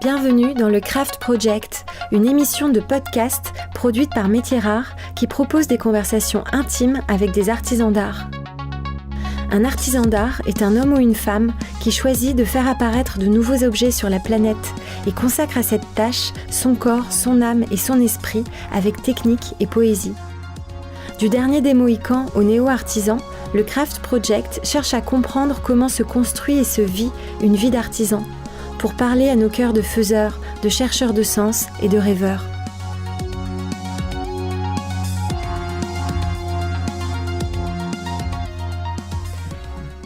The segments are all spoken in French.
Bienvenue dans le Craft Project, une émission de podcast produite par Métiers Rares qui propose des conversations intimes avec des artisans d'art. Un artisan d'art est un homme ou une femme qui choisit de faire apparaître de nouveaux objets sur la planète et consacre à cette tâche son corps, son âme et son esprit avec technique et poésie. Du dernier des Mohicans au néo-artisan, le Craft Project cherche à comprendre comment se construit et se vit une vie d'artisan, pour parler à nos cœurs de faiseurs, de chercheurs de sens et de rêveurs.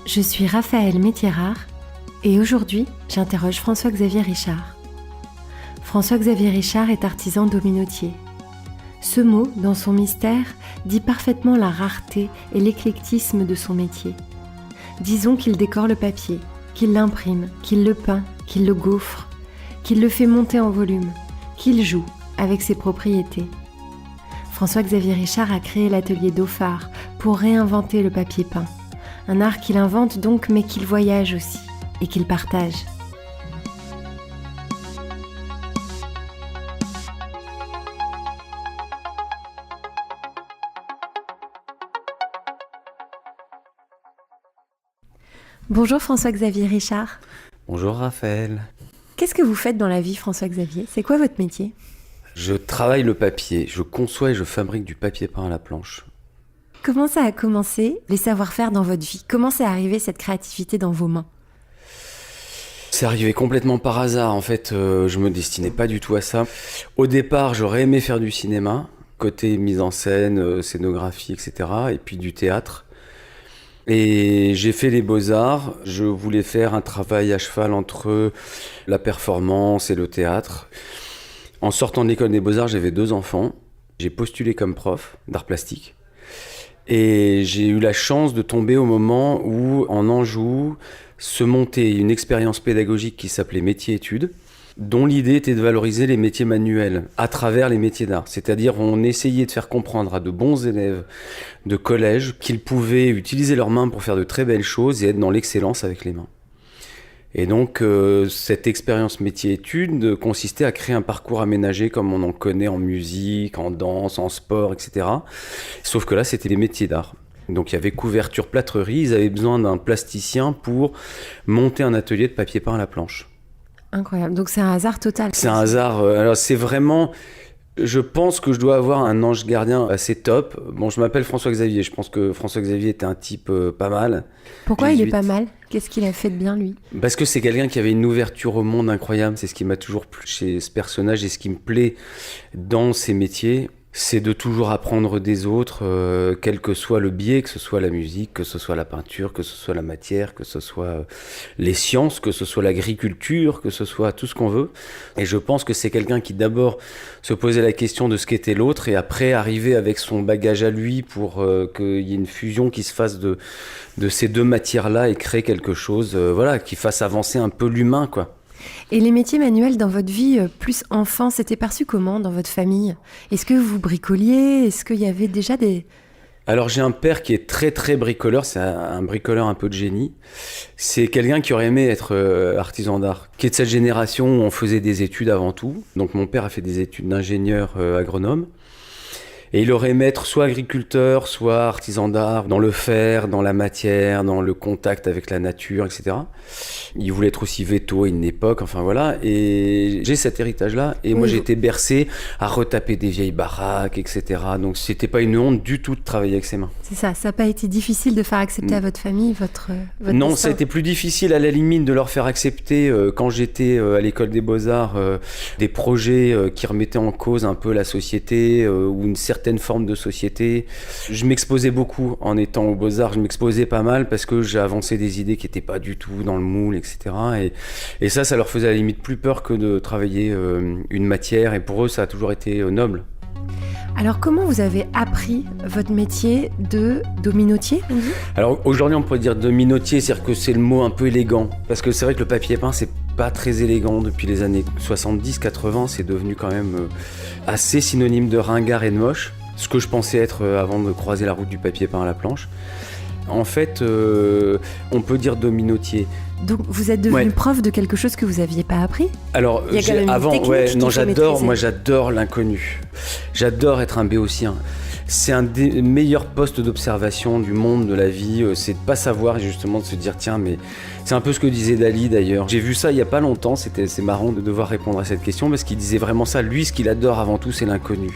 Je suis Raphaël Métiers Rares et aujourd'hui, j'interroge François-Xavier Richard. François-Xavier Richard est artisan dominotier. Ce mot, dans son mystère, dit parfaitement la rareté et l'éclectisme de son métier. Disons qu'il décore le papier, qu'il l'imprime, qu'il le peint, qu'il le gaufre, qu'il le fait monter en volume, qu'il joue avec ses propriétés. François-Xavier Richard a créé l'atelier Dauphard pour réinventer le papier peint. Un art qu'il invente donc, mais qu'il voyage aussi et qu'il partage. Bonjour François-Xavier Richard. Bonjour Raphaël. Qu'est-ce que vous faites dans la vie, François-Xavier ? C'est quoi votre métier ? Je travaille le papier, je conçois et je fabrique du papier peint à la planche. Comment ça a commencé, les savoir-faire dans votre vie ? Comment c'est arrivé cette créativité dans vos mains ? C'est arrivé complètement par hasard, en fait, je me destinais pas du tout à ça. Au départ, j'aurais aimé faire du cinéma, côté mise en scène, scénographie, etc. Et puis du théâtre. Et j'ai fait les beaux-arts, je voulais faire un travail à cheval entre la performance et le théâtre. En sortant de l'école des beaux-arts, j'avais 2 enfants. J'ai postulé comme prof d'art plastique. Et j'ai eu la chance de tomber au moment où, en Anjou, se montait une expérience pédagogique qui s'appelait Métiers-études, dont l'idée était de valoriser les métiers manuels à travers les métiers d'art. C'est-à-dire on essayait de faire comprendre à de bons élèves de collège qu'ils pouvaient utiliser leurs mains pour faire de très belles choses et être dans l'excellence avec les mains. Et donc cette expérience métier-études consistait à créer un parcours aménagé comme on en connaît en musique, en danse, en sport, etc. Sauf que là c'était les métiers d'art. Donc il y avait couverture, plâtrerie, ils avaient besoin d'un plasticien pour monter un atelier de papier peint à la planche. Incroyable, donc c'est un hasard total. C'est un hasard, alors c'est vraiment... Je pense que je dois avoir un ange gardien assez top. Bon, je m'appelle François-Xavier, je pense que François-Xavier était un type pas mal. Pourquoi il est pas mal ? Qu'est-ce qu'il a fait de bien, lui ? Parce que c'est quelqu'un qui avait une ouverture au monde incroyable. C'est ce qui m'a toujours plu chez ce personnage et ce qui me plaît dans ces métiers. C'est de toujours apprendre des autres, quel que soit le biais, que ce soit la musique, que ce soit la peinture, que ce soit la matière, que ce soit les sciences, que ce soit l'agriculture, que ce soit tout ce qu'on veut. Et je pense que c'est quelqu'un qui d'abord se posait la question de ce qu'était l'autre et après arrivait avec son bagage à lui pour qu'il y ait une fusion qui se fasse de ces 2 matières-là et créer quelque chose qui fasse avancer un peu l'humain, quoi. Et les métiers manuels dans votre vie, plus enfant, c'était perçu comment dans votre famille ? Est-ce que vous bricoliez ? Est-ce qu'il y avait déjà des... Alors j'ai un père qui est très très bricoleur, c'est un bricoleur un peu de génie. C'est quelqu'un qui aurait aimé être artisan d'art, qui est de cette génération où on faisait des études avant tout. Donc mon père a fait des études d'ingénieur agronome. Et il aurait aimé être soit agriculteur, soit artisan d'art, dans le faire, dans la matière, dans le contact avec la nature, etc. Il voulait être aussi veto à une époque, enfin voilà. Et j'ai cet héritage-là. Et moi, j'ai été bercé à retaper des vieilles baraques, etc. Donc, c'était pas une honte du tout de travailler avec ses mains. C'est ça, ça n'a pas été difficile de faire accepter à votre famille votre Non, destin. ça a été plus difficile à la limite de leur faire accepter, quand j'étais à l'école des beaux-arts, des projets qui remettaient en cause un peu la société ou une certaine forme de société. Je m'exposais beaucoup en étant aux Beaux-Arts, je m'exposais pas mal parce que j'ai avancé des idées qui n'étaient pas du tout dans le moule, etc. Et ça leur faisait à la limite plus peur que de travailler une matière et pour eux ça a toujours été noble. Alors comment vous avez appris votre métier de dominotier ? Alors aujourd'hui on pourrait dire dominotier, c'est-à-dire que c'est le mot un peu élégant parce que c'est vrai que le papier peint c'est pas très élégant depuis les années 70-80, c'est devenu quand même assez synonyme de ringard et de moche. Ce que je pensais être avant de croiser la route du papier peint à la planche. En fait, on peut dire dominotier. Donc vous êtes devenu prof de quelque chose que vous n'aviez pas appris? Alors, il y a quand même une technique j'adore l'inconnu. J'adore être un béotien. C'est un des meilleurs postes d'observation du monde, de la vie, c'est de pas savoir et justement de se dire tiens, mais c'est un peu ce que disait Dali d'ailleurs. J'ai vu ça il y a pas longtemps, c'est marrant de devoir répondre à cette question parce qu'il disait vraiment ça. Lui, ce qu'il adore avant tout, c'est l'inconnu.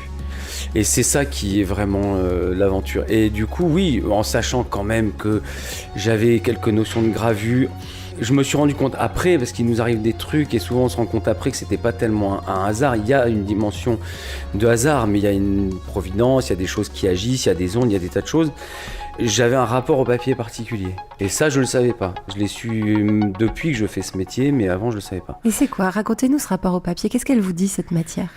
Et c'est ça qui est vraiment l'aventure. Et du coup, oui, en sachant quand même que j'avais quelques notions de gravure, je me suis rendu compte après, parce qu'il nous arrive des trucs et souvent on se rend compte après que c'était pas tellement un hasard. Il y a une dimension de hasard, mais il y a une providence, il y a des choses qui agissent, il y a des ondes, il y a des tas de choses. J'avais un rapport au papier particulier. Et ça, je le savais pas. Je l'ai su depuis que je fais ce métier, mais avant, je le savais pas. Et c'est quoi? Racontez-nous ce rapport au papier. Qu'est-ce qu'elle vous dit, cette matière?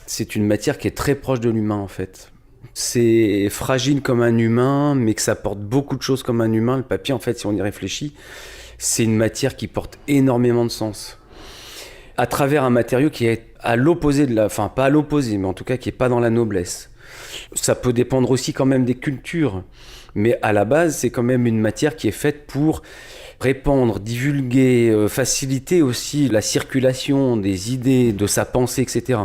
C'est une matière qui est très proche de l'humain, en fait. C'est fragile comme un humain, mais que ça porte beaucoup de choses comme un humain. Le papier, en fait, si on y réfléchit, c'est une matière qui porte énormément de sens. À travers un matériau qui est à l'opposé de la... Enfin, pas à l'opposé, mais en tout cas qui n'est pas dans la noblesse. Ça peut dépendre aussi quand même des cultures. Mais à la base, c'est quand même une matière qui est faite pour répandre, divulguer, faciliter aussi la circulation des idées, de sa pensée, etc.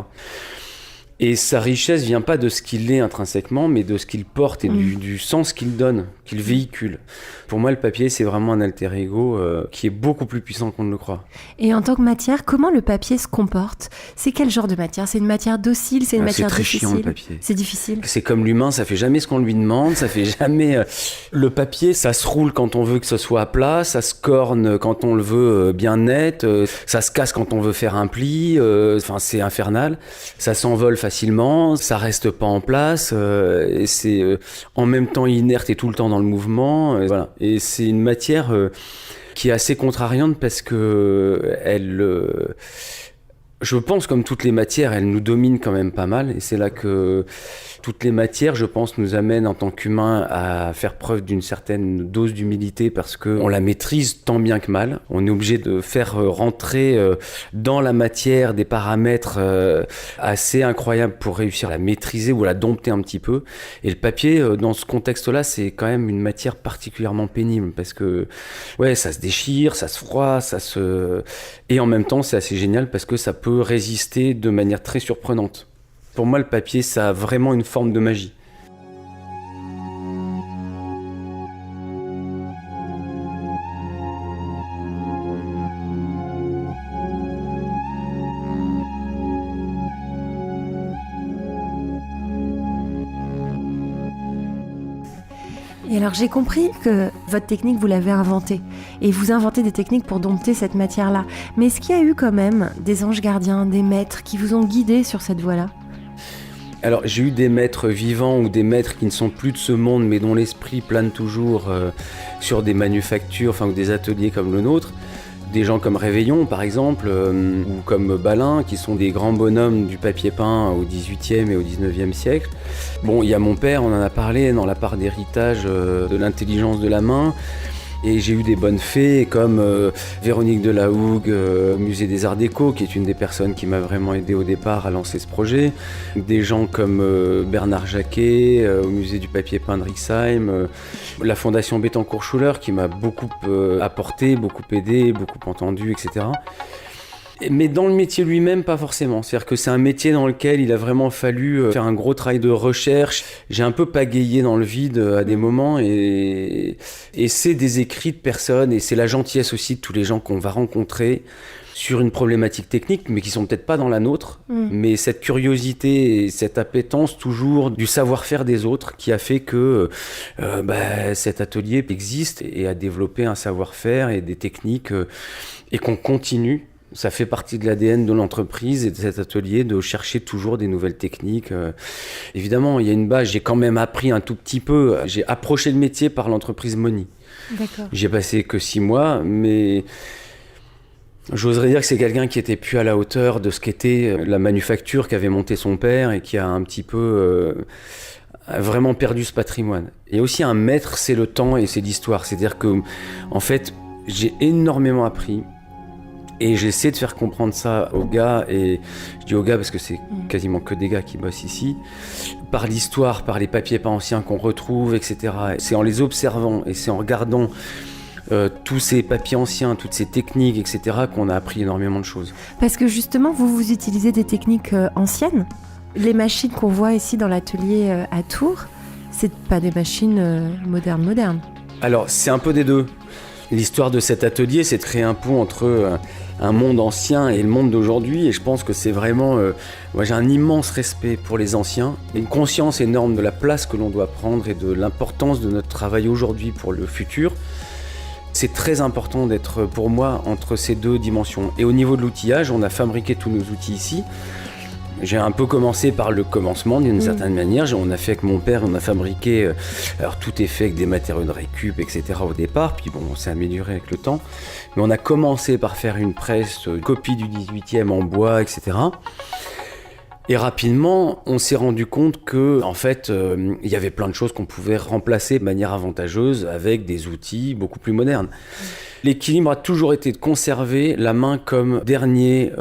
Et sa richesse vient pas de ce qu'il est intrinsèquement, mais de ce qu'il porte et du sens qu'il donne, qu'il véhicule. Pour moi, le papier, c'est vraiment un alter ego qui est beaucoup plus puissant qu'on ne le croit. Et en tant que matière, comment le papier se comporte? C'est quel genre de matière? C'est une matière docile? C'est une matière difficile? C'est très chiant, le papier. C'est difficile? C'est comme l'humain, ça fait jamais ce qu'on lui demande, ça fait jamais... Le papier, ça se roule quand on veut que ce soit plat, ça se corne quand on le veut bien net, ça se casse quand on veut faire un pli, enfin c'est infernal. Ça s'envole facilement, ça reste pas en place, et c'est en même temps inerte et tout le temps dans le mouvement, voilà. Et c'est une matière qui est assez contrariante parce que je pense comme toutes les matières, elle nous domine quand même pas mal, et c'est là que toutes les matières, je pense, nous amènent en tant qu'humains à faire preuve d'une certaine dose d'humilité parce qu'on la maîtrise tant bien que mal. On est obligé de faire rentrer dans la matière des paramètres assez incroyables pour réussir à la maîtriser ou à la dompter un petit peu. Et le papier, dans ce contexte-là, c'est quand même une matière particulièrement pénible parce que ouais, ça se déchire, ça se froisse, et en même temps, c'est assez génial parce que ça peut résister de manière très surprenante. Pour moi, le papier, ça a vraiment une forme de magie. Et alors j'ai compris que votre technique, vous l'avez inventée. Et vous inventez des techniques pour dompter cette matière-là. Mais est-ce qu'il y a eu quand même des anges gardiens, des maîtres qui vous ont guidé sur cette voie-là ? Alors j'ai eu des maîtres vivants ou des maîtres qui ne sont plus de ce monde mais dont l'esprit plane toujours sur des manufactures, ou des ateliers comme le nôtre. Des gens comme Réveillon par exemple, ou comme Balin, qui sont des grands bonhommes du papier peint au XVIIIe et au XIXe siècle. Bon, il y a mon père, on en a parlé, dans la part d'héritage de l'intelligence de la main. Et j'ai eu des bonnes fées comme Véronique de la Hougue au Musée des Arts Déco, qui est une des personnes qui m'a vraiment aidé au départ à lancer ce projet. Des gens comme Bernard Jacquet au Musée du papier peint de Rixheim. La Fondation Bettencourt-Schuller qui m'a beaucoup apporté, beaucoup aidé, beaucoup entendu, etc. Mais dans le métier lui-même, pas forcément. C'est-à-dire que c'est un métier dans lequel il a vraiment fallu faire un gros travail de recherche. J'ai un peu pagayé dans le vide à des moments et c'est des écrits de personnes et c'est la gentillesse aussi de tous les gens qu'on va rencontrer sur une problématique technique, mais qui sont peut-être pas dans la nôtre. Mais cette curiosité et cette appétence toujours du savoir-faire des autres qui a fait que cet atelier existe et a développé un savoir-faire et des techniques et qu'on continue. Ça fait partie de l'ADN de l'entreprise et de cet atelier de chercher toujours des nouvelles techniques. Évidemment, il y a une base, j'ai quand même appris un tout petit peu. J'ai approché le métier par l'entreprise Moni. D'accord. J'ai passé que 6 mois, mais j'oserais dire que c'est quelqu'un qui était plus à la hauteur de ce qu'était la manufacture qu'avait montée son père et qui a un petit peu vraiment perdu ce patrimoine. Et aussi un maître, c'est le temps et c'est l'histoire. C'est-à-dire que, en fait, j'ai énormément appris. Et j'essaie de faire comprendre ça aux gars, et je dis aux gars parce que c'est quasiment que des gars qui bossent ici, par l'histoire, par les papiers peints anciens qu'on retrouve, etc. Et c'est en les observant et c'est en regardant tous ces papiers anciens, toutes ces techniques, etc., qu'on a appris énormément de choses. Parce que justement, vous utilisez des techniques anciennes. Les machines qu'on voit ici dans l'atelier à Tours, c'est pas des machines modernes. Alors, c'est un peu des deux. L'histoire de cet atelier, c'est de créer un pont entre un monde ancien et le monde d'aujourd'hui. Et je pense que c'est vraiment... moi, j'ai un immense respect pour les anciens, une conscience énorme de la place que l'on doit prendre et de l'importance de notre travail aujourd'hui pour le futur. C'est très important d'être, pour moi, entre ces deux dimensions. Et au niveau de l'outillage, on a fabriqué tous nos outils ici. J'ai un peu commencé par le commencement d'une certaine manière. On a fait avec mon père, on a fabriqué... alors tout est fait avec des matériaux de récup, etc. au départ. Puis bon, on s'est amélioré avec le temps. Mais on a commencé par faire une presse, une copie du 18e en bois, etc. Et rapidement, on s'est rendu compte que, en fait, il y avait plein de choses qu'on pouvait remplacer de manière avantageuse avec des outils beaucoup plus modernes. L'équilibre a toujours été de conserver la main comme dernier.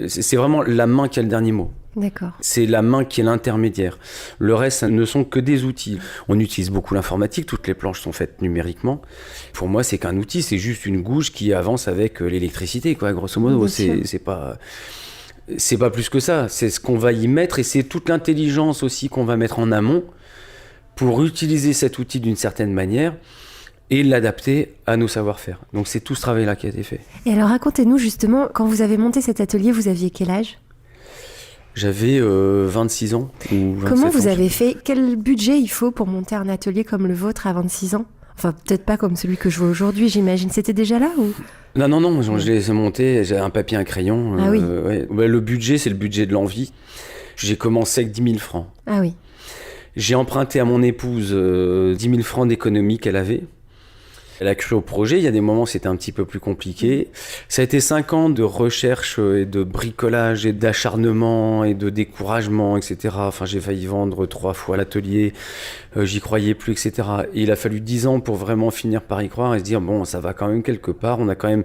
C'est vraiment la main qui a le dernier mot. D'accord. C'est la main qui est l'intermédiaire. Le reste, ça ne sont que des outils. On utilise beaucoup l'informatique, toutes les planches sont faites numériquement. Pour moi, c'est qu'un outil, c'est juste une gouge qui avance avec l'électricité, quoi, grosso modo. C'est pas plus que ça. C'est ce qu'on va y mettre et c'est toute l'intelligence aussi qu'on va mettre en amont pour utiliser cet outil d'une certaine manière et l'adapter à nos savoir-faire. Donc c'est tout ce travail-là qui a été fait. Et alors racontez-nous justement, quand vous avez monté cet atelier, vous aviez quel âge ? J'avais 26 ans. Ou 27 Comment vous ans, avez fait ? Quel budget il faut pour monter un atelier comme le vôtre à 26 ans ? Enfin, peut-être pas comme celui que je vois aujourd'hui, j'imagine. C'était déjà là ou... Non, je l'ai monté, j'ai un papier, un crayon. Ah oui. Ouais, le budget, c'est le budget de l'envie. J'ai commencé avec 10 000 francs. Ah oui. J'ai emprunté à mon épouse 10 000 francs d'économie qu'elle avait. Elle a cru au projet, il y a des moments où c'était un petit peu plus compliqué. Ça a été 5 ans de recherche et de bricolage et d'acharnement et de découragement, etc. Enfin, j'ai failli vendre 3 fois l'atelier, j'y croyais plus, etc. Et il a fallu 10 ans pour vraiment finir par y croire et se dire, bon, ça va quand même quelque part, on a quand même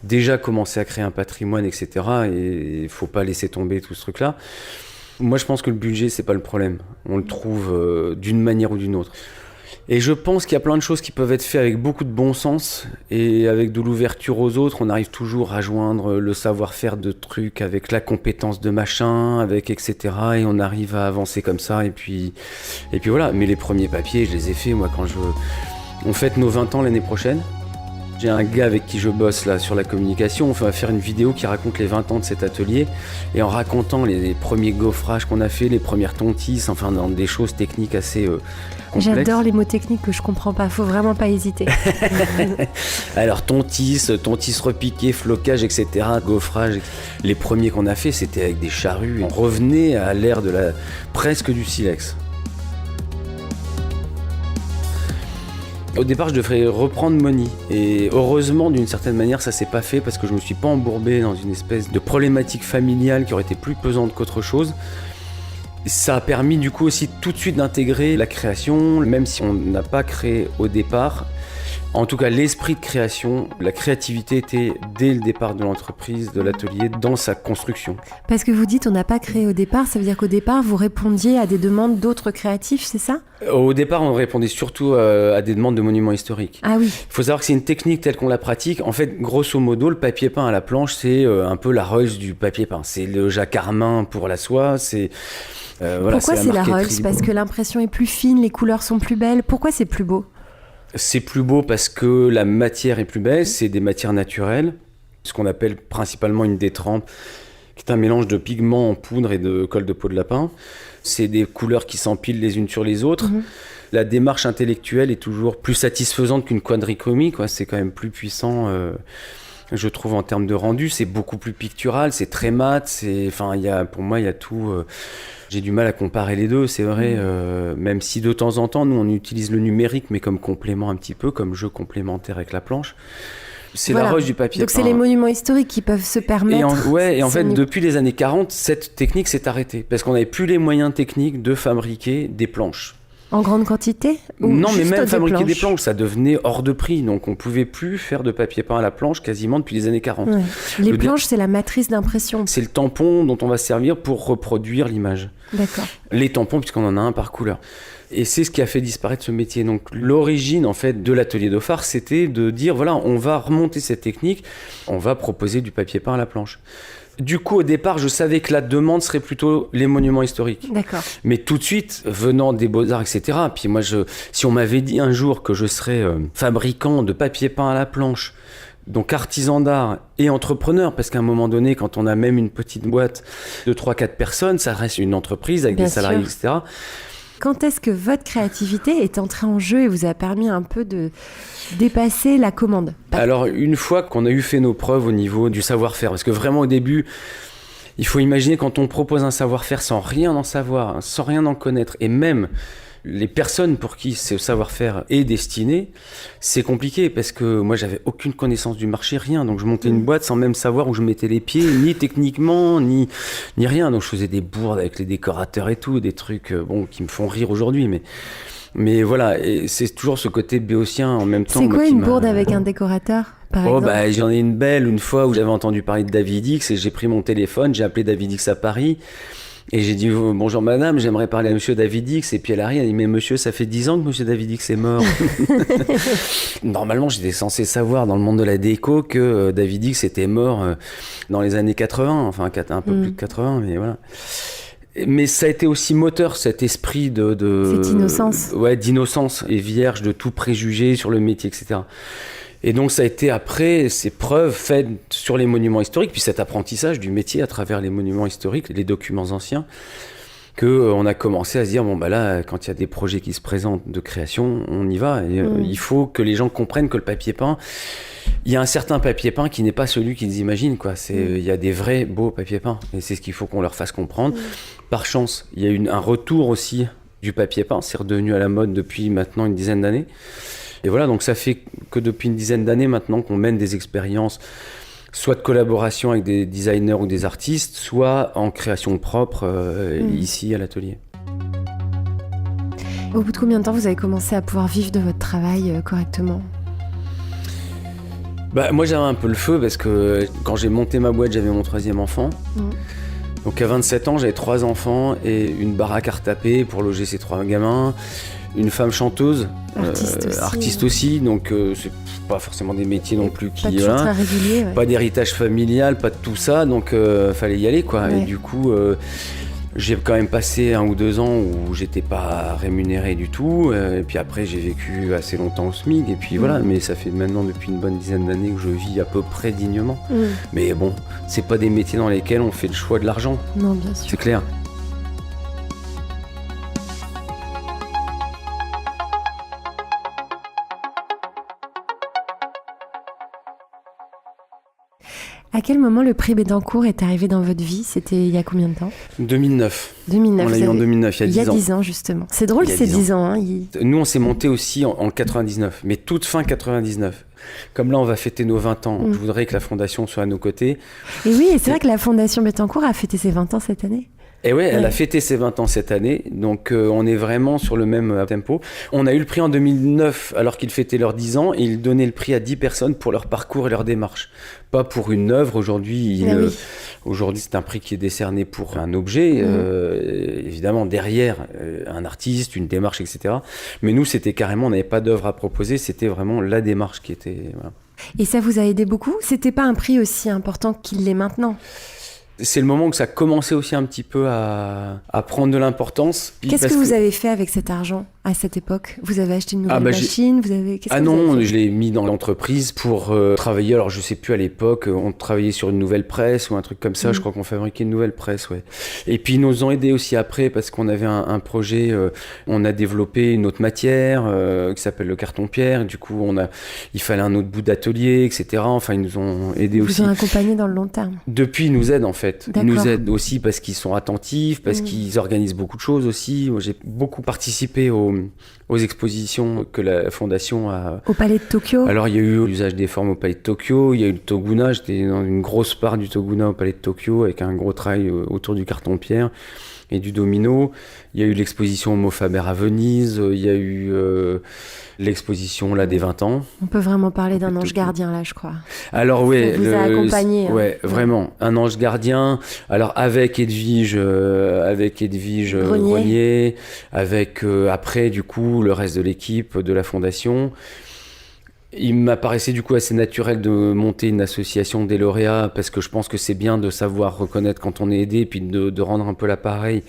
déjà commencé à créer un patrimoine, etc. Et il faut pas laisser tomber tout ce truc-là. Moi, je pense que le budget, c'est pas le problème. On le trouve d'une manière ou d'une autre. Et je pense qu'il y a plein de choses qui peuvent être faites avec beaucoup de bon sens et avec de l'ouverture aux autres. On arrive toujours à joindre le savoir-faire de trucs avec la compétence de machin, avec etc. Et on arrive à avancer comme ça. Et puis voilà. Mais les premiers papiers, je les ai faits, moi, on fête nos 20 ans l'année prochaine. J'ai un gars avec qui je bosse là sur la communication, on va faire une vidéo qui raconte les 20 ans de cet atelier et en racontant les premiers gaufrages qu'on a fait, les premières tontisses, enfin dans des choses techniques assez complexes. J'adore les mots techniques que je comprends pas, faut vraiment pas hésiter. Alors tontis repiqué, flocage, etc., gaufrage. Les premiers qu'on a fait, c'était avec des charrues. On revenait à l'ère presque du silex. Au départ, je devrais reprendre Moni. Et heureusement, d'une certaine manière, ça s'est pas fait parce que je me suis pas embourbé dans une espèce de problématique familiale qui aurait été plus pesante qu'autre chose. Ça a permis du coup aussi tout de suite d'intégrer la création, même si on n'a pas créé au départ. En tout cas, l'esprit de création, la créativité était dès le départ de l'entreprise, de l'atelier, dans sa construction. Parce que vous dites on n'a pas créé au départ, ça veut dire qu'au départ, vous répondiez à des demandes d'autres créatifs, c'est ça ? Au départ, on répondait surtout à des demandes de monuments historiques. Ah oui. Il faut savoir que c'est une technique telle qu'on la pratique. En fait, grosso modo, le papier peint à la planche, c'est un peu la Reuss du papier peint. C'est le jacquard-main pour la soie, c'est... voilà, pourquoi c'est la Reuss ? Parce que l'impression est plus fine, les couleurs sont plus belles. Pourquoi c'est plus beau ? C'est plus beau parce que la matière est plus belle, c'est des matières naturelles, ce qu'on appelle principalement une détrempe, qui est un mélange de pigments en poudre et de colle de peau de lapin. C'est des couleurs qui s'empilent les unes sur les autres. La démarche intellectuelle est toujours plus satisfaisante qu'une quadrichromie, quoi. C'est quand même plus puissant, je trouve, en termes de rendu. C'est beaucoup plus pictural, c'est très mat, pour moi, il y a tout... J'ai du mal à comparer les deux, c'est vrai, même si de temps en temps, nous, on utilise le numérique, mais comme complément un petit peu, comme jeu complémentaire avec la planche. C'est la Reuss du papier peint. Donc c'est les monuments historiques qui peuvent se permettre... Et en fait, depuis les années 40, cette technique s'est arrêtée, parce qu'on n'avait plus les moyens techniques de fabriquer des planches. En grande quantité ? Non, mais même fabriquer des planches, ça devenait hors de prix. Donc on ne pouvait plus faire de papier peint à la planche quasiment depuis les années 40. Ouais. Les planches, c'est la matrice d'impression. C'est le tampon dont on va servir pour reproduire l'image. D'accord. Les tampons, puisqu'on en a un par couleur. Et c'est ce qui a fait disparaître ce métier. Donc l'origine en fait de l'atelier Dauphard, c'était de dire voilà, on va remonter cette technique, on va proposer du papier peint à la planche. Du coup, au départ, je savais que la demande serait plutôt les monuments historiques. D'accord. Mais tout de suite, venant des Beaux-Arts, etc., puis moi, si on m'avait dit un jour que je serais fabricant de papier peint à la planche, donc artisan d'art et entrepreneur, parce qu'à un moment donné, quand on a même une petite boîte de 3-4 personnes, ça reste une entreprise avec Bien des salariés, sûr. etc. Quand est-ce que votre créativité est entrée en jeu et vous a permis un peu de dépasser la commande? Alors, une fois qu'on a eu fait nos preuves au niveau du savoir-faire, parce que vraiment au début, il faut imaginer quand on propose un savoir-faire sans rien en savoir, sans rien en connaître, et même les personnes pour qui ce savoir-faire est destiné, c'est compliqué parce que moi j'avais aucune connaissance du marché, rien. Donc je montais une boîte sans même savoir où je mettais les pieds, ni techniquement, ni rien. Donc je faisais des bourdes avec les décorateurs et tout, des trucs qui me font rire aujourd'hui, mais voilà, et c'est toujours ce côté béotien en même temps. C'est quoi une m'a... bourde avec un décorateur, par exemple? J'en ai une belle une fois où j'avais entendu parler de David X et j'ai pris mon téléphone, j'ai appelé David X à Paris et j'ai dit bonjour madame, j'aimerais parler à monsieur David X, et puis elle a ri, elle dit mais monsieur, ça fait 10 ans que monsieur David X est mort. Normalement j'étais censé savoir dans le monde de la déco que David X était mort dans les années 80, enfin un peu plus de 80, mais voilà. Mais ça a été aussi moteur, cet esprit de cette innocence. Ouais, d'innocence et vierge de tout préjugé sur le métier, etc. Et donc ça a été après ces preuves faites sur les monuments historiques, puis cet apprentissage du métier à travers les monuments historiques, les documents anciens, qu'on a commencé à se dire, bon bah là, quand il y a des projets qui se présentent de création, on y va. Et, il faut que les gens comprennent que le papier peint, il y a un certain papier peint qui n'est pas celui qu'ils imaginent, quoi. Il y a des vrais beaux papiers peints, et c'est ce qu'il faut qu'on leur fasse comprendre. Par chance, il y a eu un retour aussi du papier peint, c'est redevenu à la mode depuis maintenant une dizaine d'années. Et voilà, donc ça fait que depuis une dizaine d'années maintenant qu'on mène des expériences, soit de collaboration avec des designers ou des artistes, soit en création propre ici à l'atelier. Au bout de combien de temps vous avez commencé à pouvoir vivre de votre travail correctement? Moi j'avais un peu le feu parce que quand j'ai monté ma boîte, j'avais mon 3e enfant. Donc à 27 ans, j'avais 3 enfants et une baraque à retaper pour loger ces 3 gamins. Une femme chanteuse, artiste aussi, donc c'est pas forcément des métiers non plus qui... Pas toujours très régulier, pas d'héritage familial, pas de tout ça, donc fallait y aller, quoi. Ouais. Et du coup, j'ai quand même passé 1 ou 2 ans où j'étais pas rémunéré du tout, et puis après j'ai vécu assez longtemps au SMIC, et puis voilà, mais ça fait maintenant depuis une bonne dizaine d'années que je vis à peu près dignement. Mais bon, c'est pas des métiers dans lesquels on fait le choix de l'argent. Non, bien sûr. C'est clair. À quel moment le prix Bettencourt est arrivé dans votre vie? C'était il y a combien de temps? 2009. 2009. On l'a eu en 2009, il y a 10 ans. Il y a 10 ans, justement. C'est drôle, c'est 10 ans. Hein, Nous, on s'est monté aussi en 99, mais toute fin 99. Comme là, on va fêter nos 20 ans, je voudrais que la Fondation soit à nos côtés. Et oui, et c'est vrai que la Fondation Bettencourt a fêté ses 20 ans cette année. Et ouais, elle a fêté ses 20 ans cette année, donc on est vraiment sur le même tempo. On a eu le prix en 2009 alors qu'ils fêtaient leurs 10 ans, et ils donnaient le prix à 10 personnes pour leur parcours et leur démarche. Pas pour une œuvre, aujourd'hui, aujourd'hui c'est un prix qui est décerné pour un objet, évidemment derrière un artiste, une démarche, etc. Mais nous c'était carrément, on n'avait pas d'œuvre à proposer, c'était vraiment la démarche qui était... Voilà. Et ça vous a aidé beaucoup? C'était pas un prix aussi important qu'il l'est maintenant? C'est le moment où ça commençait aussi un petit peu à prendre de l'importance. Qu'est-ce que vous avez fait avec cet argent à cette époque? Vous avez acheté une nouvelle machine? Je l'ai mis dans l'entreprise pour travailler. Alors je sais plus, à l'époque, on travaillait sur une nouvelle presse ou un truc comme ça. Je crois qu'on fabriquait une nouvelle presse, ouais. Et puis ils nous ont aidés aussi après parce qu'on avait un projet. On a développé une autre matière qui s'appelle le carton-pierre. Du coup, il fallait un autre bout d'atelier, etc. Enfin, ils nous ont aidés aussi. Ils vous ont accompagnés dans le long terme. Depuis, ils nous aident en fait. D'accord. Ils nous aident aussi parce qu'ils sont attentifs, parce qu'ils organisent beaucoup de choses aussi. Moi, j'ai beaucoup participé au aux expositions que la Fondation a... Au Palais de Tokyo. Alors, il y a eu l'usage des formes au Palais de Tokyo, il y a eu le Toguna, j'étais dans une grosse part du Toguna au Palais de Tokyo, avec un gros travail autour du carton-pierre et du domino. Il y a eu l'exposition Homo Faber à Venise, il y a eu l'exposition là, des 20 ans. On peut vraiment parler d'un ange gardien, là, je crois. Alors oui, ça vous a accompagné. Ouais, vraiment, un ange gardien. Alors avec Edwige Grenier, avec après du coup le reste de l'équipe de la Fondation. Il m'apparaissait du coup assez naturel de monter une association des lauréats parce que je pense que c'est bien de savoir reconnaître quand on est aidé et puis de rendre un peu l'appareil.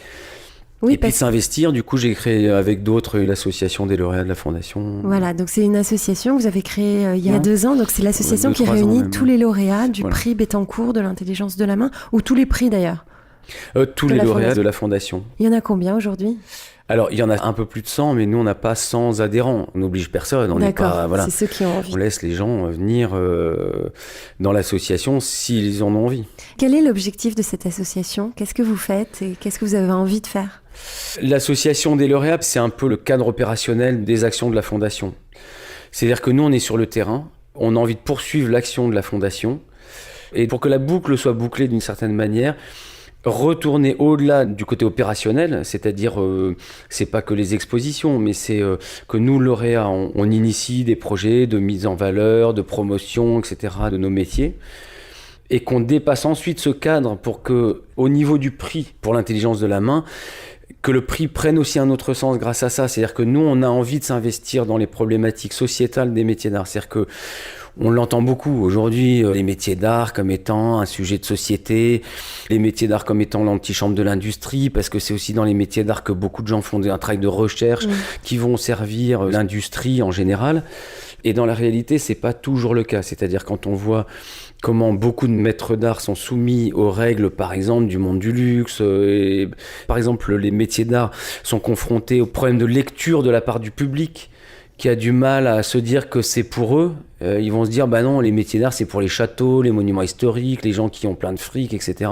Oui, et puis de s'investir, du coup j'ai créé avec d'autres l'association des lauréats de la Fondation. Voilà, donc c'est une association que vous avez créée il y a 2 ans, donc c'est l'association qui réunit tous les lauréats du prix Bettencourt de l'intelligence de la main, ou tous les prix d'ailleurs. Tous les lauréats de la Fondation. Il y en a combien aujourd'hui ? Alors, il y en a un peu plus de 100, mais nous, on n'a pas 100 adhérents. On n'oblige personne. On n'est pas, voilà. C'est ceux qui ont envie. On laisse les gens venir dans l'association s'ils en ont envie. Quel est l'objectif de cette association ? Qu'est-ce que vous faites et qu'est-ce que vous avez envie de faire ? L'association des lauréats, c'est un peu le cadre opérationnel des actions de la Fondation. C'est-à-dire que nous, on est sur le terrain. On a envie de poursuivre l'action de la Fondation. Et pour que la boucle soit bouclée d'une certaine manière, retourner au-delà du côté opérationnel, c'est-à-dire c'est pas que les expositions, mais c'est que nous, lauréats, on initie des projets de mise en valeur, de promotion, etc. de nos métiers, et qu'on dépasse ensuite ce cadre pour que, au niveau du prix pour l'intelligence de la main, que le prix prenne aussi un autre sens grâce à ça. C'est-à-dire que nous, on a envie de s'investir dans les problématiques sociétales des métiers d'art. C'est-à-dire que on l'entend beaucoup aujourd'hui, les métiers d'art comme étant un sujet de société, les métiers d'art comme étant l'antichambre de l'industrie, parce que c'est aussi dans les métiers d'art que beaucoup de gens font un travail de recherche qui vont servir l'industrie en général. Et dans la réalité, c'est pas toujours le cas. C'est-à-dire quand on voit comment beaucoup de maîtres d'art sont soumis aux règles, par exemple, du monde du luxe. Et, par exemple, les métiers d'art sont confrontés aux problèmes de lecture de la part du public, qui a du mal à se dire que c'est pour eux. Ils vont se dire, bah non, les métiers d'art, c'est pour les châteaux, les monuments historiques, les gens qui ont plein de fric, etc.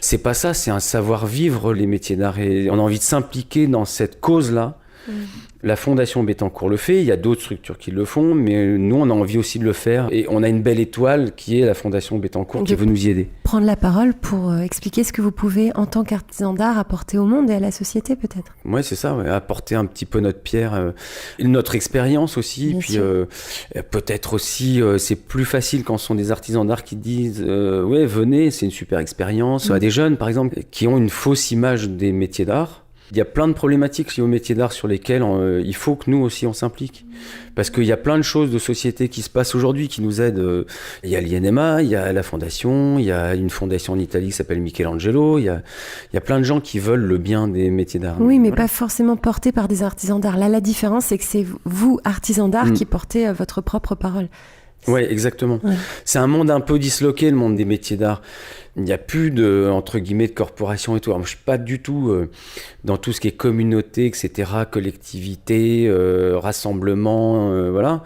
C'est pas ça, c'est un savoir-vivre, les métiers d'art. Et on a envie de s'impliquer dans cette cause-là. La Fondation Bettencourt le fait, il y a d'autres structures qui le font, mais nous, on a envie aussi de le faire. Et on a une belle étoile qui est la Fondation Bettencourt qui veut nous y aider. Prendre la parole pour expliquer ce que vous pouvez, en tant qu'artisan d'art, apporter au monde et à la société, peut-être. Oui, c'est ça, apporter un petit peu notre pierre, notre expérience aussi. Bien puis peut-être aussi, c'est plus facile quand ce sont des artisans d'art qui disent ouais, venez, c'est une super expérience. À des jeunes, par exemple, qui ont une fausse image des métiers d'art. Il y a plein de problématiques liées aux métiers d'art sur lesquelles il faut que nous aussi on s'implique. Parce qu'il y a plein de choses de société qui se passent aujourd'hui qui nous aident. Il y a l'INMA, il y a la Fondation, il y a une fondation en Italie qui s'appelle Michelangelo, il y a plein de gens qui veulent le bien des métiers d'art. Oui, mais voilà. Pas forcément portés par des artisans d'art. Là, la différence, c'est que c'est vous, artisans d'art, qui portez votre propre parole. Oui, exactement. Ouais. C'est un monde un peu disloqué, le monde des métiers d'art. Il n'y a plus de, entre guillemets, de corporations et tout. Alors, moi, je ne suis pas du tout dans tout ce qui est communauté, etc., collectivité, rassemblement, voilà.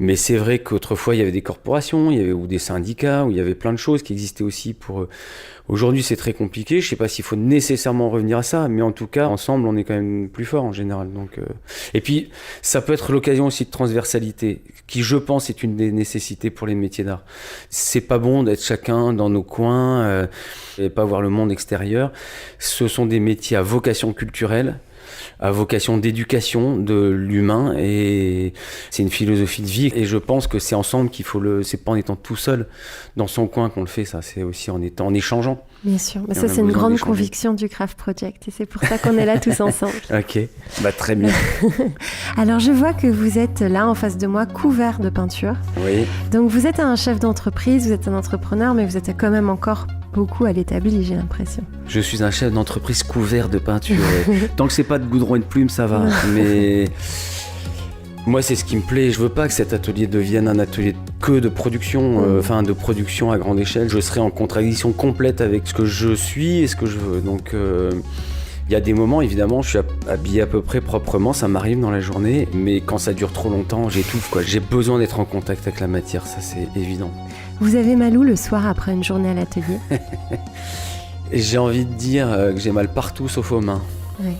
Mais c'est vrai qu'autrefois, il y avait des corporations, ou des syndicats, où il y avait plein de choses qui existaient aussi pour... Aujourd'hui, c'est très compliqué. Je ne sais pas s'il faut nécessairement revenir à ça, mais en tout cas, ensemble, on est quand même plus fort en général. Donc, Et puis, ça peut être l'occasion aussi de transversalité, qui, je pense, est une des nécessités pour les métiers d'art. C'est pas bon d'être chacun dans nos coins et pas voir le monde extérieur. Ce sont des métiers à vocation culturelle, à vocation d'éducation de l'humain, et c'est une philosophie de vie, et je pense que c'est ensemble qu'il faut c'est pas en étant tout seul dans son coin qu'on le fait, ça, c'est aussi en échangeant. Bien sûr, mais ça c'est une grande conviction du Craft Project, et c'est pour ça qu'on est là tous ensemble. Ok, très bien. Alors je vois que vous êtes là en face de moi, couvert de peinture. Oui. Donc vous êtes un chef d'entreprise, vous êtes un entrepreneur, mais vous êtes quand même encore beaucoup à l'établi, j'ai l'impression. Je suis un chef d'entreprise couvert de peinture. Tant que c'est pas de goudron et de plumes, ça va. Mais moi, c'est ce qui me plaît. Je veux pas que cet atelier devienne un atelier que de production, de production à grande échelle. Je serai en contradiction complète avec ce que je suis et ce que je veux. Donc, il y a des moments, évidemment, je suis habillé à peu près proprement, ça m'arrive dans la journée, mais quand ça dure trop longtemps, j'étouffe, quoi. J'ai besoin d'être en contact avec la matière, ça c'est évident. Vous avez mal où le soir après une journée à l'atelier ? J'ai envie de dire que j'ai mal partout sauf aux mains. Oui.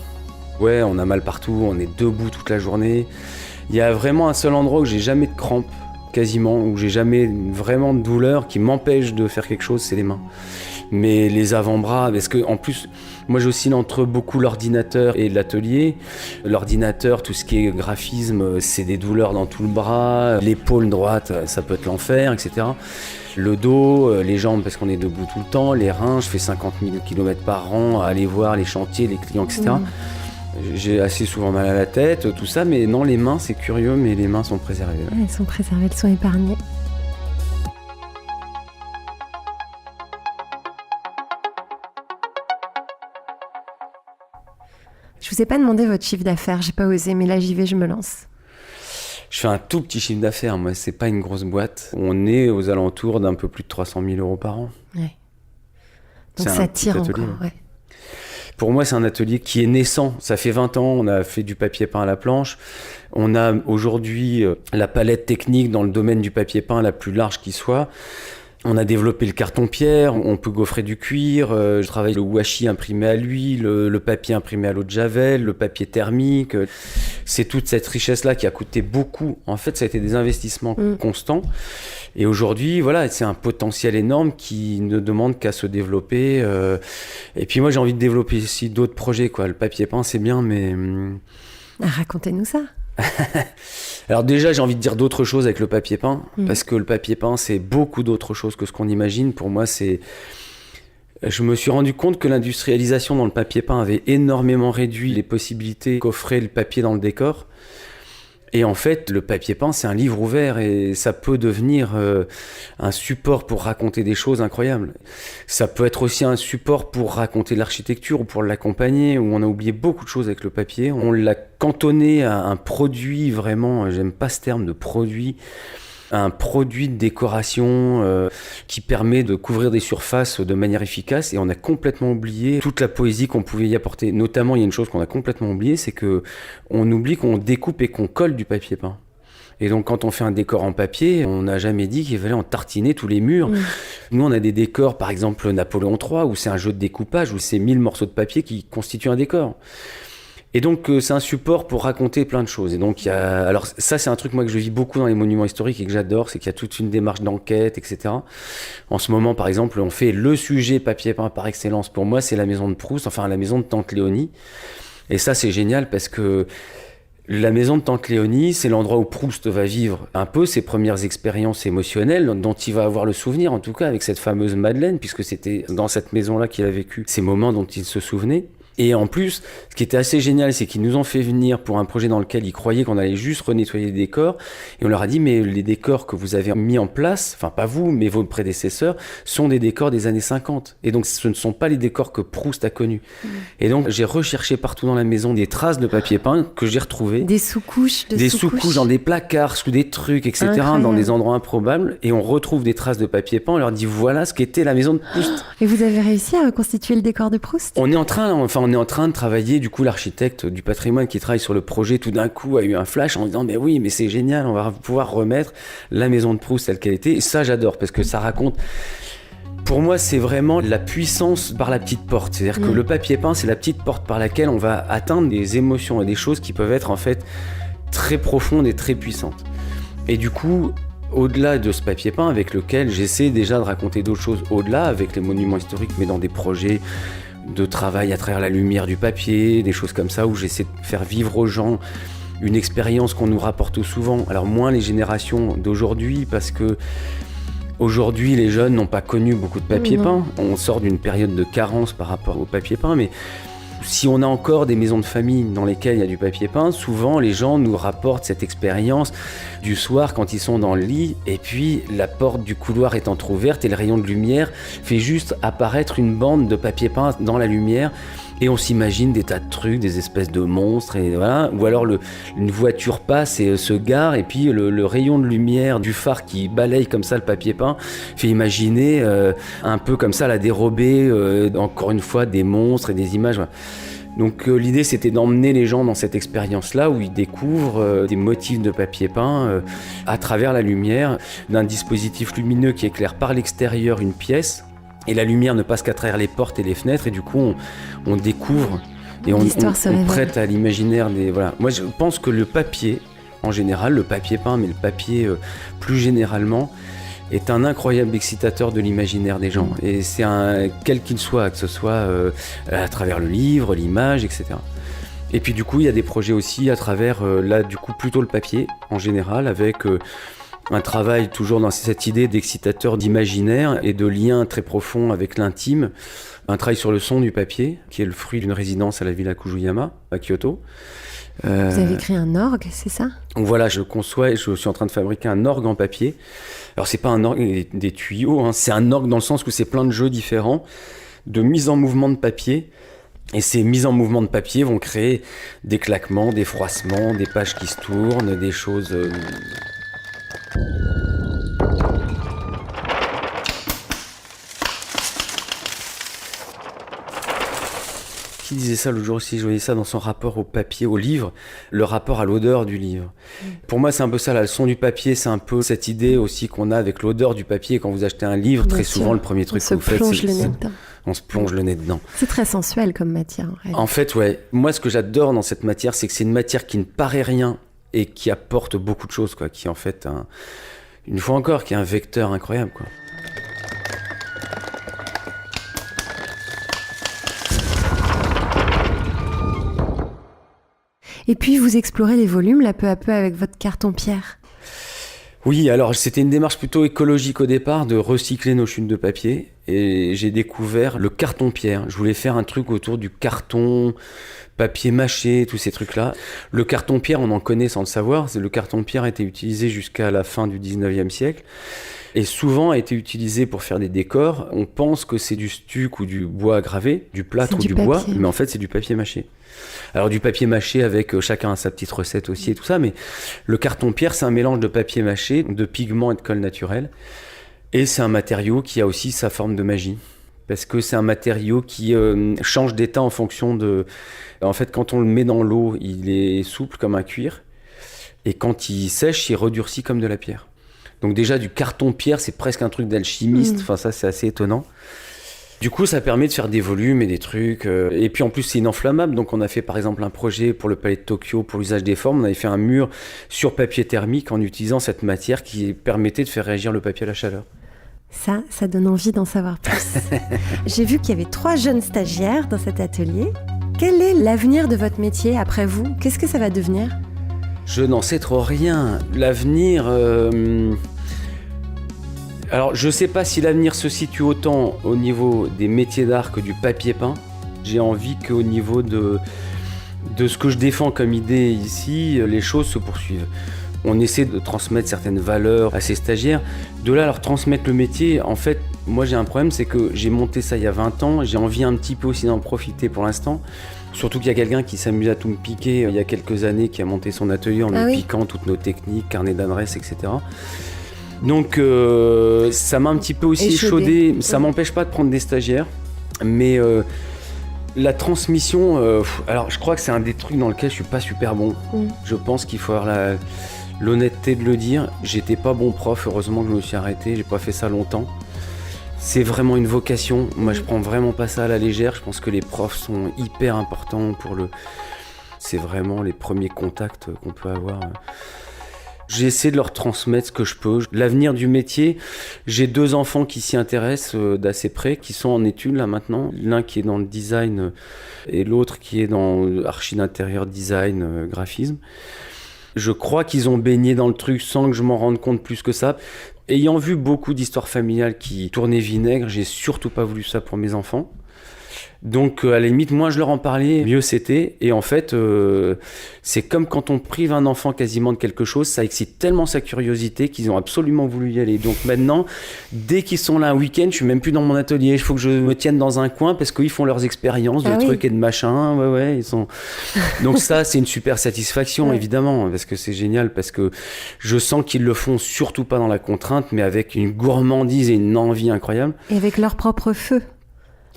Ouais, on a mal partout, on est debout toute la journée. Il y a vraiment un seul endroit où j'ai jamais de crampes, quasiment, où j'ai jamais vraiment de douleur qui m'empêche de faire quelque chose, c'est les mains. Mais les avant-bras, parce que en plus, moi j'oscille entre beaucoup l'ordinateur et l'atelier. L'ordinateur, tout ce qui est graphisme, c'est des douleurs dans tout le bras. L'épaule droite, ça peut être l'enfer, etc. Le dos, les jambes, parce qu'on est debout tout le temps. Les reins, je fais 50 000 km par an à aller voir les chantiers, les clients, etc. J'ai assez souvent mal à la tête, tout ça, mais non, les mains, c'est curieux, mais les mains sont préservées. Ouais, elles sont préservées, elles sont épargnées. Je vous ai pas demandé votre chiffre d'affaires, j'ai pas osé, mais là j'y vais, je me lance. Je fais un tout petit chiffre d'affaires, moi, c'est pas une grosse boîte. On est aux alentours d'un peu plus de 300 000 euros par an. Ouais. Donc ça tire atelier, encore, ouais. Pour moi, c'est un atelier qui est naissant. Ça fait 20 ans, on a fait du papier peint à la planche. On a aujourd'hui la palette technique dans le domaine du papier peint la plus large qui soit. On a développé le carton-pierre, on peut gaufrer du cuir, je travaille le washi imprimé à l'huile, le papier imprimé à l'eau de javel, le papier thermique. C'est toute cette richesse-là qui a coûté beaucoup. En fait, ça a été des investissements constants. Et aujourd'hui, voilà, c'est un potentiel énorme qui ne demande qu'à se développer. Et puis moi, j'ai envie de développer aussi d'autres projets, quoi. Le papier peint, c'est bien, mais... Racontez-nous ça. Alors déjà, j'ai envie de dire d'autres choses avec le papier peint, parce que le papier peint, c'est beaucoup d'autres choses que ce qu'on imagine. Pour moi, je me suis rendu compte que l'industrialisation dans le papier peint avait énormément réduit les possibilités qu'offrait le papier dans le décor. Et en fait, le papier peint, c'est un livre ouvert et ça peut devenir un support pour raconter des choses incroyables. Ça peut être aussi un support pour raconter l'architecture ou pour l'accompagner, où on a oublié beaucoup de choses avec le papier. On l'a cantonné à un produit vraiment, j'aime pas ce terme de produit, un produit de décoration qui permet de couvrir des surfaces de manière efficace, et on a complètement oublié toute la poésie qu'on pouvait y apporter. Notamment, il y a une chose qu'on a complètement oubliée, c'est que on oublie qu'on découpe et qu'on colle du papier peint. Et donc, quand on fait un décor en papier, on n'a jamais dit qu'il fallait en tartiner tous les murs. Nous, on a des décors, par exemple Napoléon III, où c'est un jeu de découpage, où c'est 1000 morceaux de papier qui constituent un décor. Et donc, c'est un support pour raconter plein de choses. Et donc, alors ça, c'est un truc, moi, que je vis beaucoup dans les monuments historiques et que j'adore, c'est qu'il y a toute une démarche d'enquête, etc. En ce moment, par exemple, on fait le sujet papier peint par excellence. Pour moi, c'est la maison de Proust, enfin, la maison de Tante Léonie. Et ça, c'est génial parce que la maison de Tante Léonie, c'est l'endroit où Proust va vivre un peu ses premières expériences émotionnelles, dont il va avoir le souvenir, en tout cas, avec cette fameuse Madeleine, puisque c'était dans cette maison-là qu'il a vécu ces moments dont il se souvenait. Et en plus, ce qui était assez génial, c'est qu'ils nous ont fait venir pour un projet dans lequel ils croyaient qu'on allait juste renettoyer les décors. Et on leur a dit, mais les décors que vous avez mis en place, enfin pas vous, mais vos prédécesseurs, sont des décors des années 50. Et donc, ce ne sont pas les décors que Proust a connus. Et donc, j'ai recherché partout dans la maison des traces de papier peint que j'ai retrouvées. Des sous-couches Des sous-couches dans des placards, sous des trucs, etc., incroyable. Dans des endroits improbables. Et on retrouve des traces de papier peint. On leur dit, voilà ce qu'était la maison de Proust. Et vous avez réussi à reconstituer le décor de Proust ? On est en train de travailler, du coup, l'architecte du patrimoine qui travaille sur le projet, tout d'un coup, a eu un flash en disant, mais oui, mais c'est génial, on va pouvoir remettre la maison de Proust telle qu'elle était. Et ça, j'adore, parce que ça raconte... Pour moi, c'est vraiment la puissance par la petite porte. C'est-à-dire que le papier peint, c'est la petite porte par laquelle on va atteindre des émotions et des choses qui peuvent être, en fait, très profondes et très puissantes. Et du coup... Au-delà de ce papier peint avec lequel j'essaie déjà de raconter d'autres choses, au-delà avec les monuments historiques, mais dans des projets de travail à travers la lumière du papier, des choses comme ça, où j'essaie de faire vivre aux gens une expérience qu'on nous rapporte souvent. Alors moins les générations d'aujourd'hui, parce que aujourd'hui les jeunes n'ont pas connu beaucoup de papier peint. On sort d'une période de carence par rapport au papier peint, mais si on a encore des maisons de famille dans lesquelles il y a du papier peint, souvent les gens nous rapportent cette expérience du soir quand ils sont dans le lit, et puis la porte du couloir est entrouverte et le rayon de lumière fait juste apparaître une bande de papier peint dans la lumière. Et on s'imagine des tas de trucs, des espèces de monstres, et voilà. Ou alors une voiture passe et se gare, et puis le rayon de lumière du phare qui balaye comme ça le papier peint fait imaginer un peu comme ça la dérobée, encore une fois, des monstres et des images. Voilà. Donc l'idée, c'était d'emmener les gens dans cette expérience-là où ils découvrent des motifs de papier peint à travers la lumière d'un dispositif lumineux qui éclaire par l'extérieur une pièce. Et la lumière ne passe qu'à travers les portes et les fenêtres, et du coup, on découvre Et L'histoire se révèle. prête à l'imaginaire des... Voilà. Moi, je pense que le papier, en général, le papier peint, mais le papier plus généralement, est un incroyable excitateur de l'imaginaire des gens. Et c'est quel qu'il soit, que ce soit à travers le livre, l'image, etc. Et puis du coup, il y a des projets aussi à travers, là, du coup, plutôt le papier, en général, avec un travail toujours dans cette idée d'excitateur d'imaginaire et de lien très profond avec l'intime. Un travail sur le son du papier, qui est le fruit d'une résidence à la Villa Kujuyama, à Kyoto. Vous avez créé un orgue, c'est ça ? Donc voilà, je conçois et je suis en train de fabriquer un orgue en papier. Alors c'est pas un orgue des tuyaux, hein, c'est un orgue dans le sens où c'est plein de jeux différents, de mise en mouvement de papier. Et ces mises en mouvement de papier vont créer des claquements, des froissements, des pages qui se tournent, des choses... Qui disait ça l'autre jour aussi, je voyais ça dans son rapport au papier, au livre, le rapport à l'odeur du livre. Pour moi, c'est un peu ça, là, le son du papier, c'est un peu cette idée aussi qu'on a avec l'odeur du papier. Quand vous achetez un livre, très souvent, le premier truc que vous faites, on se plonge le nez dedans. C'est très sensuel comme matière, en réalité. En fait, ouais. Moi, ce que j'adore dans cette matière, c'est que c'est une matière qui ne paraît rien et qui apporte beaucoup de choses, quoi, qui est en fait, une fois encore, qui est un vecteur incroyable, quoi. Et puis, vous explorez les volumes, là, peu à peu, avec votre carton-pierre. Oui, alors c'était une démarche plutôt écologique au départ, de recycler nos chutes de papier. Et j'ai découvert le carton-pierre. Je voulais faire un truc autour du carton, papier mâché, tous ces trucs-là. Le carton-pierre, on en connaît sans le savoir. Le carton-pierre a été utilisé jusqu'à la fin du 19e siècle. Et souvent a été utilisé pour faire des décors. On pense que c'est du stuc ou du bois gravé, du plâtre ou du bois, mais en fait c'est du papier mâché. Alors du papier mâché avec chacun sa petite recette aussi et tout ça, mais le carton-pierre c'est un mélange de papier mâché, de pigments et de colle naturelle. Et c'est un matériau qui a aussi sa forme de magie. Parce que c'est un matériau qui change d'état en fonction de... En fait, quand on le met dans l'eau, il est souple comme un cuir. Et quand il sèche, il redurcit comme de la pierre. Donc déjà, du carton-pierre, c'est presque un truc d'alchimiste. Enfin, ça, c'est assez étonnant. Du coup, ça permet de faire des volumes et des trucs. Et puis en plus, c'est ininflammable. Donc on a fait par exemple un projet pour le Palais de Tokyo, pour l'usage des formes. On avait fait un mur sur papier thermique en utilisant cette matière qui permettait de faire réagir le papier à la chaleur. Ça donne envie d'en savoir plus. J'ai vu qu'il y avait 3 jeunes stagiaires dans cet atelier. Quel est l'avenir de votre métier après vous ? Qu'est-ce que ça va devenir ? Je n'en sais trop rien. L'avenir... Alors, je ne sais pas si l'avenir se situe autant au niveau des métiers d'art que du papier peint. J'ai envie qu'au niveau de ce que je défends comme idée ici, les choses se poursuivent. On essaie de transmettre certaines valeurs à ces stagiaires. De là, leur transmettre le métier, en fait, moi j'ai un problème, c'est que j'ai monté ça il y a 20 ans. J'ai envie un petit peu aussi d'en profiter pour l'instant. Surtout qu'il y a quelqu'un qui s'amuse à tout me piquer il y a quelques années, qui a monté son atelier en me piquant toutes nos techniques, carnet d'adresses, etc. Donc ça m'a un petit peu aussi échaudé. Ça m'empêche pas de prendre des stagiaires, mais la transmission, alors je crois que c'est un des trucs dans lequel je suis pas super bon. Je pense qu'il faut avoir l'honnêteté de le dire. J'étais pas bon prof, heureusement que je me suis arrêté, j'ai pas fait ça longtemps. C'est vraiment une vocation. Moi, je prends vraiment pas ça à la légère. Je pense que les profs sont hyper importants c'est vraiment les premiers contacts qu'on peut avoir. J'ai essayé de leur transmettre ce que je peux. L'avenir du métier, j'ai 2 enfants qui s'y intéressent d'assez près, qui sont en études là maintenant. L'un qui est dans le design et l'autre qui est dans archi d'intérieur, design, graphisme. Je crois qu'ils ont baigné dans le truc sans que je m'en rende compte plus que ça. Ayant vu beaucoup d'histoires familiales qui tournaient vinaigre, j'ai surtout pas voulu ça pour mes enfants. Donc à la limite, moins je leur en parlais, mieux c'était. Et en fait, c'est comme quand on prive un enfant quasiment de quelque chose, ça excite tellement sa curiosité qu'ils ont absolument voulu y aller. Donc maintenant, dès qu'ils sont là un week-end, je suis même plus dans mon atelier. Il faut que je me tienne dans un coin parce qu'ils font leurs expériences de trucs et de machins. Ouais, ils sont... Donc ça, c'est une super satisfaction, évidemment, parce que c'est génial, parce que je sens qu'ils le font surtout pas dans la contrainte, mais avec une gourmandise et une envie incroyable. Et avec leur propre feu.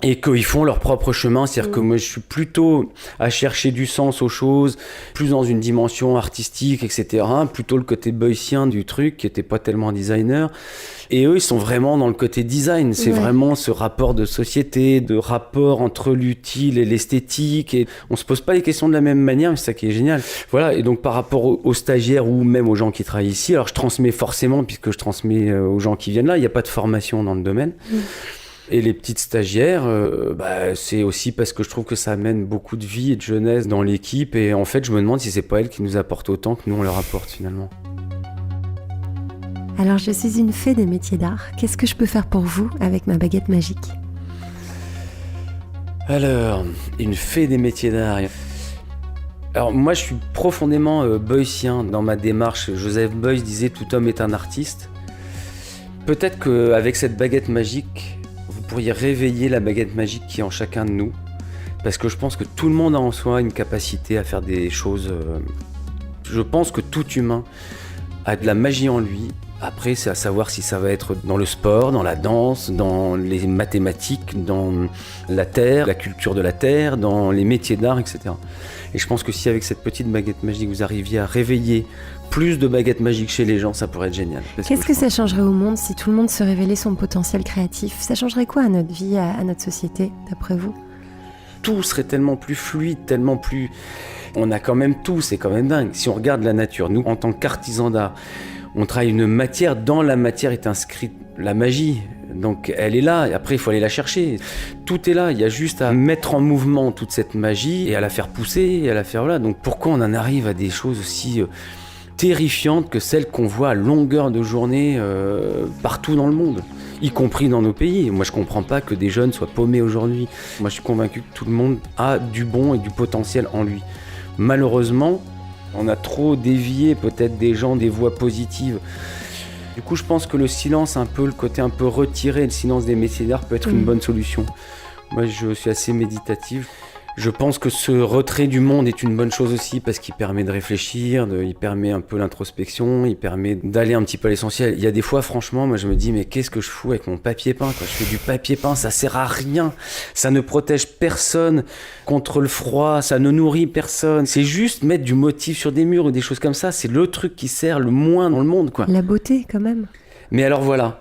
et qu'ils font leur propre chemin. C'est-à-dire que moi, je suis plutôt à chercher du sens aux choses, plus dans une dimension artistique, etc. Plutôt le côté boycien du truc, qui n'était pas tellement un designer. Et eux, ils sont vraiment dans le côté design. C'est vraiment ce rapport de société, de rapport entre l'utile et l'esthétique. Et on se pose pas les questions de la même manière, mais c'est ça qui est génial. Voilà. Et donc, par rapport aux stagiaires ou même aux gens qui travaillent ici, alors je transmets forcément, puisque je transmets aux gens qui viennent là. Il n'y a pas de formation dans le domaine. Et les petites stagiaires, c'est aussi parce que je trouve que ça amène beaucoup de vie et de jeunesse dans l'équipe. Et en fait, je me demande si c'est pas elles qui nous apportent autant que nous, on leur apporte finalement. Alors, je suis une fée des métiers d'art. Qu'est-ce que je peux faire pour vous avec ma baguette magique ? Alors, une fée des métiers d'art. Alors, moi, je suis profondément boycien dans ma démarche. Joseph Beuys disait « Tout homme est un artiste ». Peut-être qu'avec cette baguette magique, vous pourriez réveiller la baguette magique qui est en chacun de nous. Parce que je pense que tout le monde a en soi une capacité à faire des choses. Je pense que tout humain a de la magie en lui. Après, c'est à savoir si ça va être dans le sport, dans la danse, dans les mathématiques, dans la terre, la culture de la terre, dans les métiers d'art, etc. Et je pense que si avec cette petite baguette magique, vous arriviez à réveiller plus de baguettes magiques chez les gens, ça pourrait être génial. Qu'est-ce que ça changerait au monde si tout le monde se révélait son potentiel créatif ? Ça changerait quoi à notre vie, à notre société, d'après vous ? Tout serait tellement plus fluide, tellement plus... On a quand même tout, c'est quand même dingue. Si on regarde la nature, nous, en tant qu'artisans d'art, on travaille une matière, dans la matière est inscrite la magie. Donc elle est là, et après il faut aller la chercher. Tout est là, il y a juste à mettre en mouvement toute cette magie et à la faire pousser, et à la faire là. Donc pourquoi on en arrive à des choses aussi terrifiantes que celles qu'on voit à longueur de journée partout dans le monde, y compris dans nos pays. Moi je comprends pas que des jeunes soient paumés aujourd'hui. Moi je suis convaincu que tout le monde a du bon et du potentiel en lui. Malheureusement, on a trop dévié peut-être des gens des voies positives. Du coup, je pense que le silence, un peu le côté un peu retiré, le silence des métiers d'art peut être une bonne solution. Moi, je suis assez méditatif. Je pense que ce retrait du monde est une bonne chose aussi parce qu'il permet de réfléchir, il permet un peu l'introspection, il permet d'aller un petit peu à l'essentiel. Il y a des fois, franchement, moi je me dis mais qu'est-ce que je fous avec mon papier peint, quoi. Je fais du papier peint, ça sert à rien. Ça ne protège personne contre le froid, ça ne nourrit personne. C'est juste mettre du motif sur des murs ou des choses comme ça. C'est le truc qui sert le moins dans le monde, quoi. La beauté, quand même. Mais alors voilà.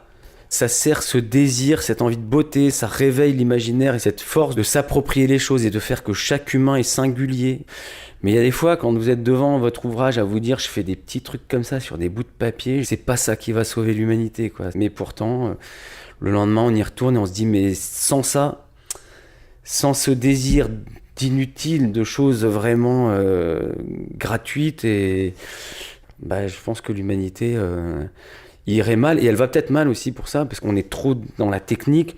Ça sert ce désir, cette envie de beauté, ça réveille l'imaginaire et cette force de s'approprier les choses et de faire que chaque humain est singulier. Mais il y a des fois, quand vous êtes devant votre ouvrage à vous dire je fais des petits trucs comme ça sur des bouts de papier, c'est pas ça qui va sauver l'humanité, quoi. Mais pourtant, le lendemain, on y retourne et on se dit mais sans ça, sans ce désir d'inutile, de choses vraiment gratuites, et je pense que l'humanité... irait mal, et elle va peut-être mal aussi pour ça, parce qu'on est trop dans la technique,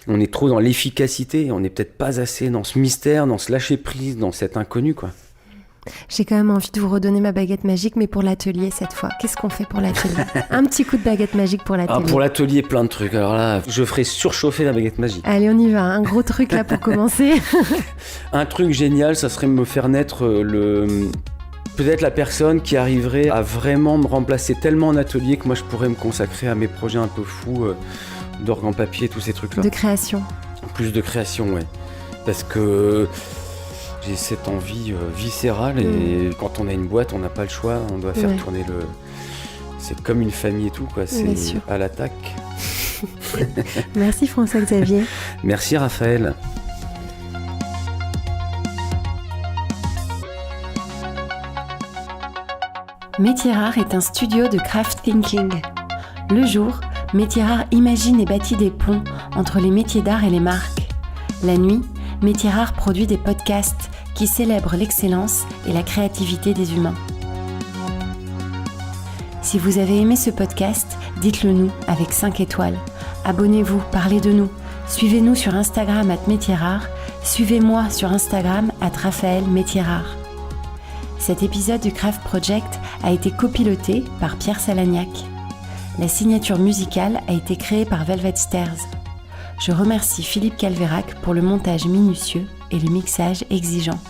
on est trop dans l'efficacité, on n'est peut-être pas assez dans ce mystère, dans ce lâcher-prise, dans cet inconnu, quoi. J'ai quand même envie de vous redonner ma baguette magique, mais pour l'atelier cette fois. Qu'est-ce qu'on fait pour l'atelier ? Un petit coup de baguette magique pour l'atelier. Pour l'atelier, plein de trucs. Alors là, je ferai surchauffer la baguette magique. Allez, on y va. Un gros truc là pour commencer. Un truc génial, ça serait me faire naître peut-être la personne qui arriverait à vraiment me remplacer tellement en atelier que moi je pourrais me consacrer à mes projets un peu fous d'orgue en papier, tous ces trucs-là. De création. Plus de création, ouais. Parce que j'ai cette envie viscérale et quand on a une boîte, on n'a pas le choix, on doit faire tourner le... C'est comme une famille et tout, quoi. C'est à l'attaque. Merci François-Xavier. Merci Raphaël. Métiers Rares est un studio de craft thinking. Le jour, Métiers Rares imagine et bâtit des ponts entre les métiers d'art et les marques. La nuit, Métiers Rares produit des podcasts qui célèbrent l'excellence et la créativité des humains. Si vous avez aimé ce podcast, dites-le nous avec 5 étoiles. Abonnez-vous, parlez de nous. Suivez-nous sur Instagram @métiers-rares. Suivez-moi sur Instagram @Raphaël Métiers Rares. Cet épisode du Craft Project a été copiloté par Pierre Salagnac. La signature musicale a été créée par Velvet Stairs. Je remercie Philippe Calvérac pour le montage minutieux et le mixage exigeant.